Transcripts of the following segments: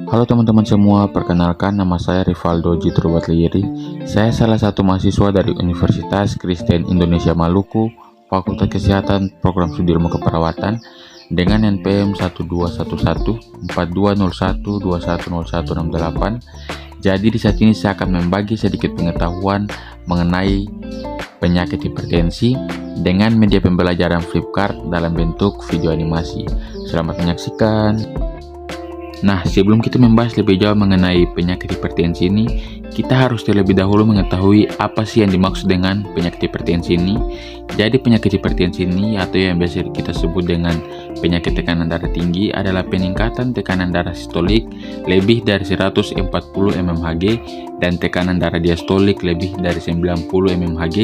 Halo teman-teman semua, perkenalkan nama saya Rivaldo Jitrubatlieri. Saya salah satu mahasiswa dari Universitas Kristen Indonesia Maluku, Fakultas Kesehatan Program Studi Ilmu Keperawatan dengan NPM 12114201210168. Jadi di saat ini saya akan membagi sedikit pengetahuan mengenai penyakit hipertensi dengan media pembelajaran Flipkart dalam bentuk video animasi. Selamat menyaksikan. Nah, sebelum kita membahas lebih jauh mengenai penyakit hipertensi ini, kita harus terlebih dahulu mengetahui apa sih yang dimaksud dengan penyakit hipertensi ini. Jadi penyakit hipertensi ini atau yang biasa kita sebut dengan penyakit tekanan darah tinggi adalah peningkatan tekanan darah sistolik lebih dari 140 mmHg dan tekanan darah diastolik lebih dari 90 mmHg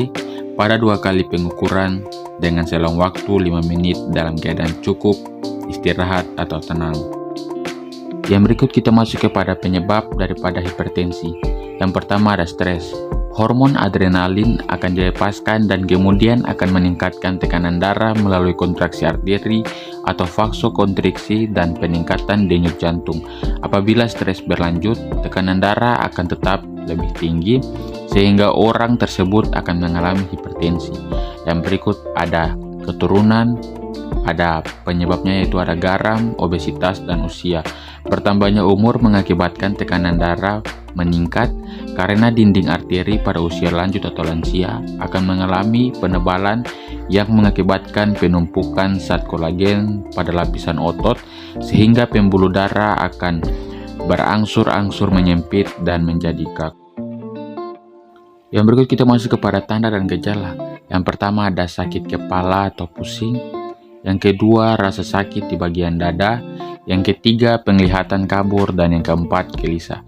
pada 2 kali pengukuran dengan selang waktu 5 menit dalam keadaan cukup, istirahat atau tenang. Yang berikut kita masuk kepada penyebab daripada hipertensi. Yang pertama ada stres. Hormon adrenalin akan dilepaskan dan kemudian akan meningkatkan tekanan darah melalui kontraksi arteri atau vasokonstriksi dan peningkatan denyut jantung. Apabila stres berlanjut, tekanan darah akan tetap lebih tinggi sehingga orang tersebut akan mengalami hipertensi. Yang berikut ada keturunan, ada penyebabnya yaitu ada garam, obesitas, dan usia. Bertambahnya umur mengakibatkan tekanan darah meningkat karena dinding arteri pada usia lanjut atau lansia akan mengalami penebalan yang mengakibatkan penumpukan zat kolagen pada lapisan otot sehingga pembuluh darah akan berangsur-angsur menyempit dan menjadi kaku. Yang berikut kita masuk kepada tanda dan gejala. Yang pertama ada sakit kepala atau pusing. Yang kedua, rasa sakit di bagian dada. Yang ketiga, penglihatan kabur. Dan yang keempat, gelisah.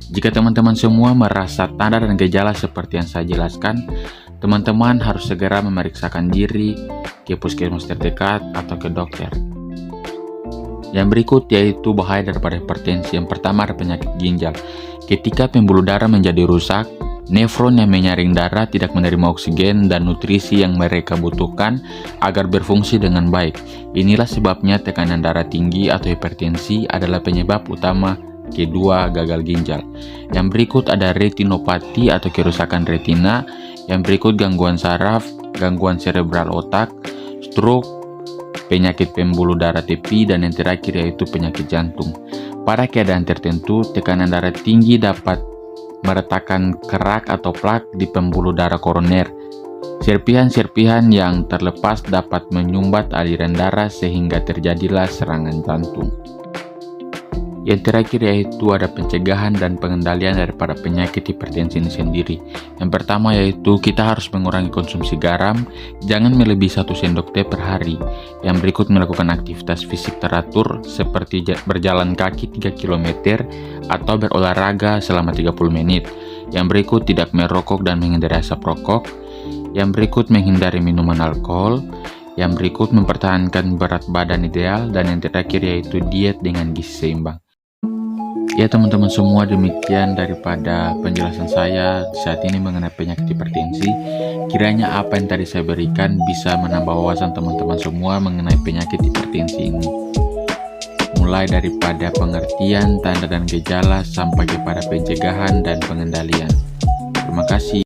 Jika teman-teman semua merasa tanda dan gejala seperti yang saya jelaskan, teman-teman harus segera memeriksakan diri ke puskesmas terdekat atau ke dokter. Yang berikut yaitu bahaya daripada hipertensi. Yang pertama ada penyakit ginjal. Ketika pembuluh darah menjadi rusak, nefron yang menyaring darah tidak menerima oksigen dan nutrisi yang mereka butuhkan agar berfungsi dengan baik. Inilah sebabnya tekanan darah tinggi atau hipertensi adalah penyebab utama kedua gagal ginjal. Yang berikut ada retinopati atau kerusakan retina. Yang berikut gangguan saraf, gangguan cerebral otak, stroke, penyakit pembuluh darah tepi, dan yang terakhir yaitu penyakit jantung. Pada keadaan tertentu, tekanan darah tinggi dapat meretakkan kerak atau plak di pembuluh darah koroner. Serpihan-serpihan yang terlepas dapat menyumbat aliran darah sehingga terjadilah serangan jantung. Yang terakhir yaitu ada pencegahan dan pengendalian daripada penyakit hipertensi ini sendiri. Yang pertama yaitu kita harus mengurangi konsumsi garam, jangan melebihi 1 sendok teh per hari. Yang berikut melakukan aktivitas fisik teratur seperti berjalan kaki 3 km atau berolahraga selama 30 menit. Yang berikut tidak merokok dan menghindari asap rokok. Yang berikut menghindari minuman alkohol. Yang berikut mempertahankan berat badan ideal. Dan yang terakhir yaitu diet dengan gizi seimbang. Ya teman-teman semua, demikian daripada penjelasan saya saat ini mengenai penyakit hipertensi. Kiranya apa yang tadi saya berikan bisa menambah wawasan teman-teman semua mengenai penyakit hipertensi ini. Mulai daripada pengertian, tanda dan gejala sampai kepada pencegahan dan pengendalian. Terima kasih.